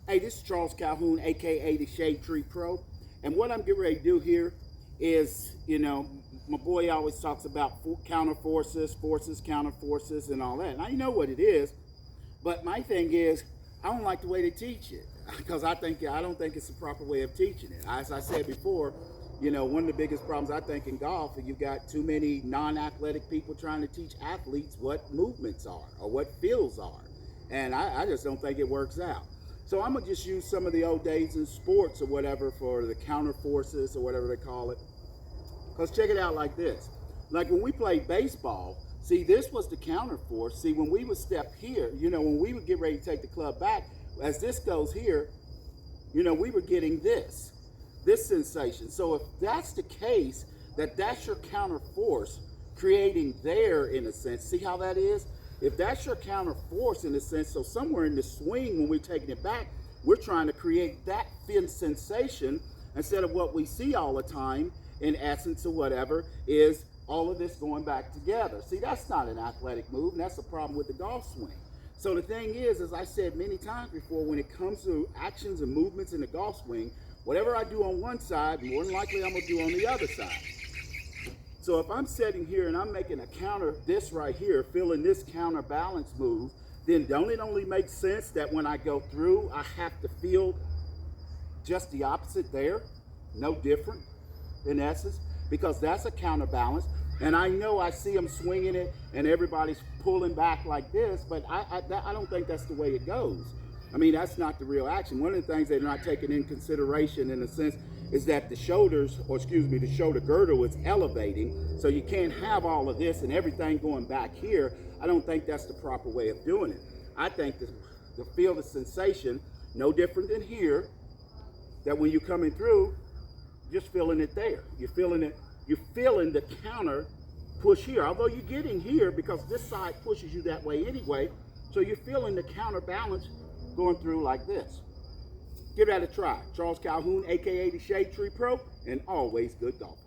Hey, this is Charles Calhoun, aka the Shade Tree Pro. And what I'm getting ready to do here is, my boy always talks about counter forces, counter forces, and all that. And I know what it is, but my thing is, I don't like the way they teach it because I don't think it's the proper way of teaching it. As I said before, one of the biggest problems I think in golf is you've got too many non-athletic people trying to teach athletes what movements are or what feels are. And I just don't think it works out. So I'm gonna just use some of the old days in sports or whatever for the counter forces or whatever they call it. Because check it out like this. Like when we played baseball, see, this was the counter force. See, when we would step here, when we would get ready to take the club back, as this goes here, we were getting this sensation. So if that's the case, that's your counter force creating there in a sense. See how that is? If that's your counter force in a sense, so somewhere in the swing when we're taking it back, we're trying to create that fin sensation instead of what we see all the time in essence or whatever is all of this going back together. See, that's not an athletic move, and that's the problem with the golf swing. So the thing is, as I said many times before, when it comes to actions and movements in the golf swing, whatever I do on one side, more than likely I'm gonna do on the other side. So if I'm sitting here and I'm making a counter, this right here, feeling this counterbalance move, then don't it only make sense that when I go through, I have to feel just the opposite there, no different in essence, because that's a counterbalance. And I know I see them swinging it and everybody's pulling back like this, but I don't think that's the way it goes. I mean, that's not the real action. One of the things they're not taking in consideration in a sense is that the the shoulder girdle is elevating. So you can't have all of this and everything going back here. I don't think that's the proper way of doing it. I think the feel the sensation, no different than here, that when you're coming through, just feeling it there. You're feeling the counter push here. Although you're getting here because this side pushes you that way anyway. So you're feeling the counterbalance going through like this. Give that a try. Charles Calhoun, aka the Shade Tree Pro, and always good golf.